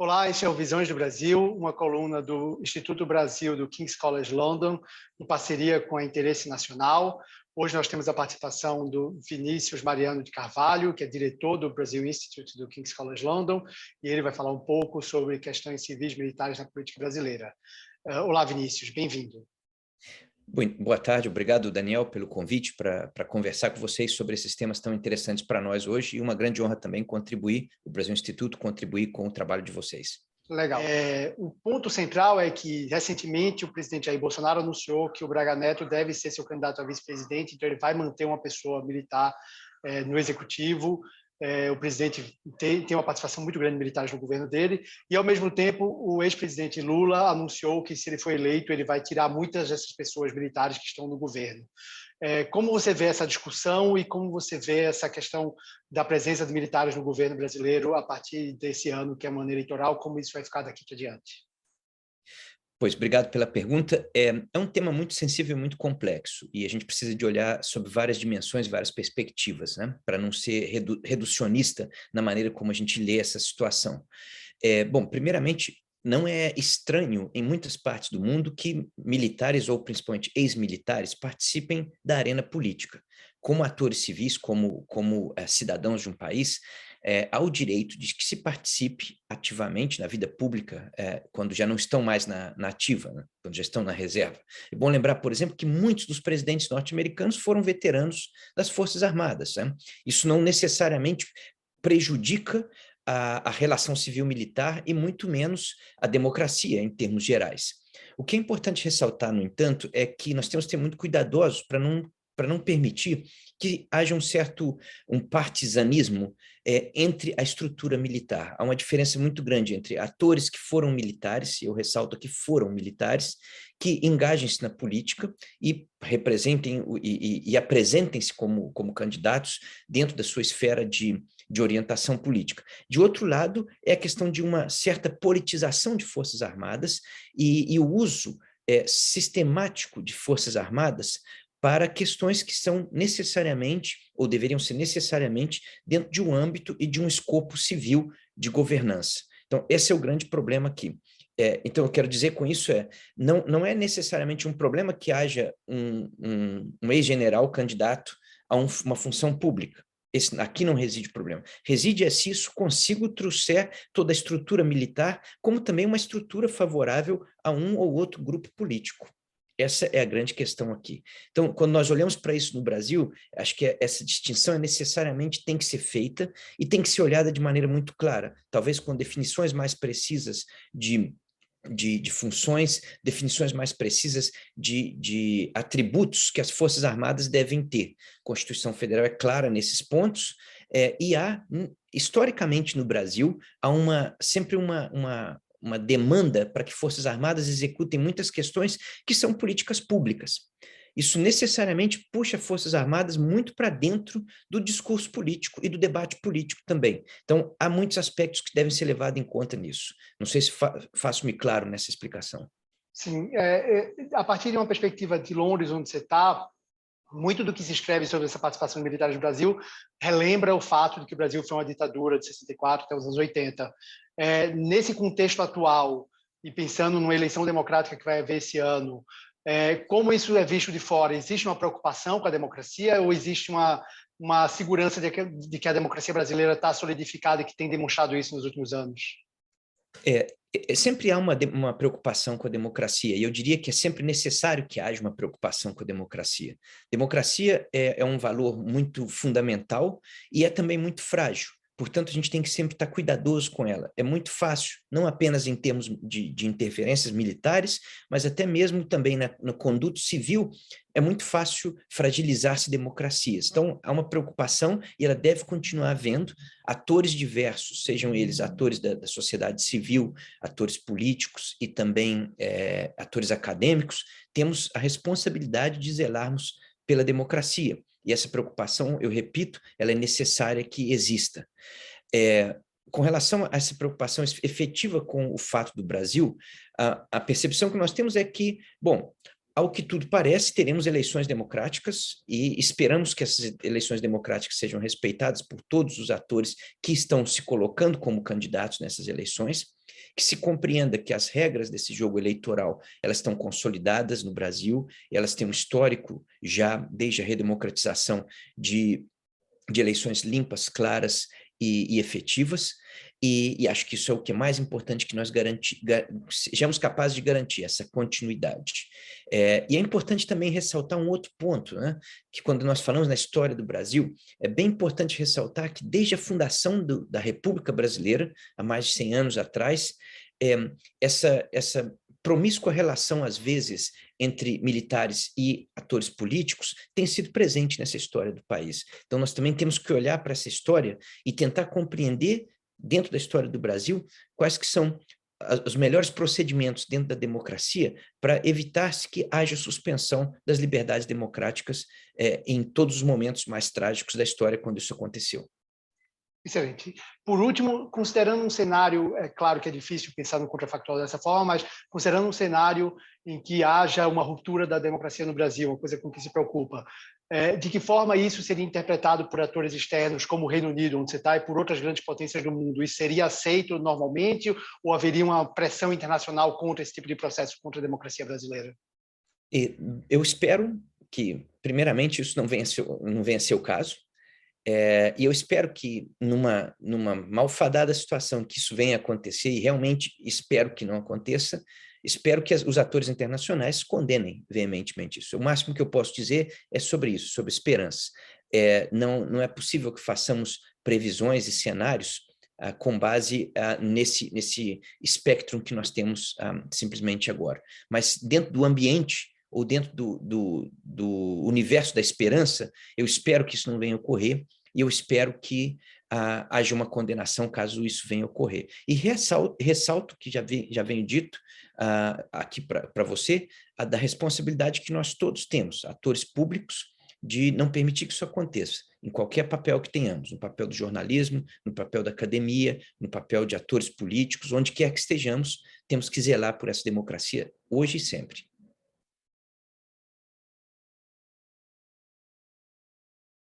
Olá, esse é o Visões do Brasil, uma coluna do Instituto Brasil do King's College London, em parceria com a Interesse Nacional. Hoje nós temos a participação do Vinícius Mariano de Carvalho, que é diretor do Brazil Institute do King's College London, e ele vai falar um pouco sobre questões civis militares na política brasileira. Olá, Vinícius, bem-vindo. Boa tarde, obrigado, Daniel, pelo convite para conversar com vocês sobre esses temas tão interessantes para nós hoje, e uma grande honra também contribuir, o Brasil Instituto contribuir com o trabalho de vocês. Legal. O ponto central é que, recentemente, o presidente Jair Bolsonaro anunciou que o Braga Neto deve ser seu candidato a vice-presidente, então ele vai manter uma pessoa militar no executivo. O presidente tem uma participação muito grande de militares no governo dele, e, ao mesmo tempo, o ex-presidente Lula anunciou que, se ele for eleito, ele vai tirar muitas dessas pessoas militares que estão no governo. Como você vê essa discussão e como você vê essa questão da presença de militares no governo brasileiro a partir desse ano, que é um ano eleitoral, como isso vai ficar daqui para diante? Pois, obrigado pela pergunta. É um tema muito sensível e muito complexo, e a gente precisa de olhar sobre várias dimensões, várias perspectivas, né? Para não ser reducionista na maneira como a gente lê essa situação. Bom, primeiramente, não é estranho em muitas partes do mundo que militares, ou principalmente ex-militares, participem da arena política. Como atores civis, como cidadãos de um país, há o direito de que se participe ativamente na vida pública quando já não estão mais na ativa, né? Quando já estão na reserva. É bom lembrar, por exemplo, que muitos dos presidentes norte-americanos foram veteranos das Forças Armadas, né? Isso não necessariamente prejudica a relação civil-militar e muito menos a democracia em termos gerais. O que é importante ressaltar, no entanto, é que nós temos que ser muito cuidadosos para não permitir que haja um partisanismo entre a estrutura militar. Há uma diferença muito grande entre atores que foram militares, e eu ressalto aqui foram militares, que engajem-se na política e representem e apresentem-se como candidatos dentro da sua esfera de orientação política. De outro lado, é a questão de uma certa politização de Forças Armadas e o uso sistemático de Forças Armadas para questões que são necessariamente, ou deveriam ser necessariamente, dentro de um âmbito e de um escopo civil de governança. Então, esse é o grande problema aqui. Então, eu quero dizer com isso não é necessariamente um problema que haja um ex-general candidato a uma função pública. Aqui não reside o problema. Reside se isso consigo trouxer toda a estrutura militar, como também uma estrutura favorável a um ou outro grupo político. Essa é a grande questão aqui. Então, quando nós olhamos para isso no Brasil, acho que essa distinção necessariamente tem que ser feita e tem que ser olhada de maneira muito clara, talvez com definições mais precisas de funções, definições mais precisas de atributos que as Forças Armadas devem ter. A Constituição Federal é clara nesses pontos, e historicamente no Brasil, há sempre uma demanda para que Forças Armadas executem muitas questões que são políticas públicas. Isso necessariamente puxa Forças Armadas muito para dentro do discurso político e do debate político também. Então, há muitos aspectos que devem ser levados em conta nisso. Não sei se faço-me claro nessa explicação. Sim, a partir de uma perspectiva de Londres, onde você está, muito do que se escreve sobre essa participação militar no Brasil relembra o fato de que o Brasil foi uma ditadura de 64 até os anos 80. Nesse contexto atual, e pensando numa eleição democrática que vai haver esse ano, como isso é visto de fora? Existe uma preocupação com a democracia ou existe uma segurança de que a democracia brasileira está solidificada e que tem demonstrado isso nos últimos anos? Sempre há uma preocupação com a democracia, e eu diria que é sempre necessário que haja uma preocupação com a democracia. Democracia é um valor muito fundamental e é também muito frágil. Portanto, a gente tem que sempre estar cuidadoso com ela. É muito fácil, não apenas em termos de interferências militares, mas até mesmo também no conduto civil, é muito fácil fragilizar-se democracias. Então, há uma preocupação e ela deve continuar havendo. Atores diversos, sejam eles atores da sociedade civil, atores políticos e também atores acadêmicos, temos a responsabilidade de zelarmos pela democracia. E essa preocupação, eu repito, ela é necessária que exista. Com relação a essa preocupação efetiva com o fato do Brasil, a percepção que nós temos é que, bom, Ao que tudo parece, teremos eleições democráticas e esperamos que essas eleições democráticas sejam respeitadas por todos os atores que estão se colocando como candidatos nessas eleições, que se compreenda que as regras desse jogo eleitoral, elas estão consolidadas no Brasil, elas têm um histórico já desde a redemocratização de eleições limpas, claras e efetivas, e acho que isso é o que é mais importante que nós sejamos capazes de garantir, essa continuidade. E é importante também ressaltar um outro ponto, né? Que quando nós falamos na história do Brasil, é bem importante ressaltar que desde a fundação da República Brasileira, há mais de 100 anos atrás, essa promíscua relação, às vezes, entre militares e atores políticos tem sido presente nessa história do país. Então, nós também temos que olhar para essa história e tentar compreender, dentro da história do Brasil, quais que são os melhores procedimentos dentro da democracia para evitar-se que haja suspensão das liberdades democráticas em todos os momentos mais trágicos da história, quando isso aconteceu. Excelente. Por último, considerando um cenário, é claro que é difícil pensar no contrafactual dessa forma, mas considerando um cenário em que haja uma ruptura da democracia no Brasil, uma coisa com que se preocupa, de que forma isso seria interpretado por atores externos, como o Reino Unido, onde você está, e por outras grandes potências do mundo? Isso seria aceito normalmente ou haveria uma pressão internacional contra esse tipo de processo, contra a democracia brasileira? E eu espero que, primeiramente, isso não venha a ser o caso. E eu espero que, numa malfadada situação, que isso venha a acontecer, e realmente espero que não aconteça, espero que os atores internacionais condenem veementemente isso. O máximo que eu posso dizer é sobre isso, sobre esperança. Não é possível que façamos previsões e cenários com base nesse espectro que nós temos simplesmente agora. Mas dentro do ambiente, ou dentro do universo da esperança, eu espero que isso não venha a ocorrer, e eu espero que haja uma condenação caso isso venha a ocorrer. E ressalto que já venho dito aqui para você, da responsabilidade que nós todos temos, atores públicos, de não permitir que isso aconteça, em qualquer papel que tenhamos, no papel do jornalismo, no papel da academia, no papel de atores políticos, onde quer que estejamos, temos que zelar por essa democracia, hoje e sempre.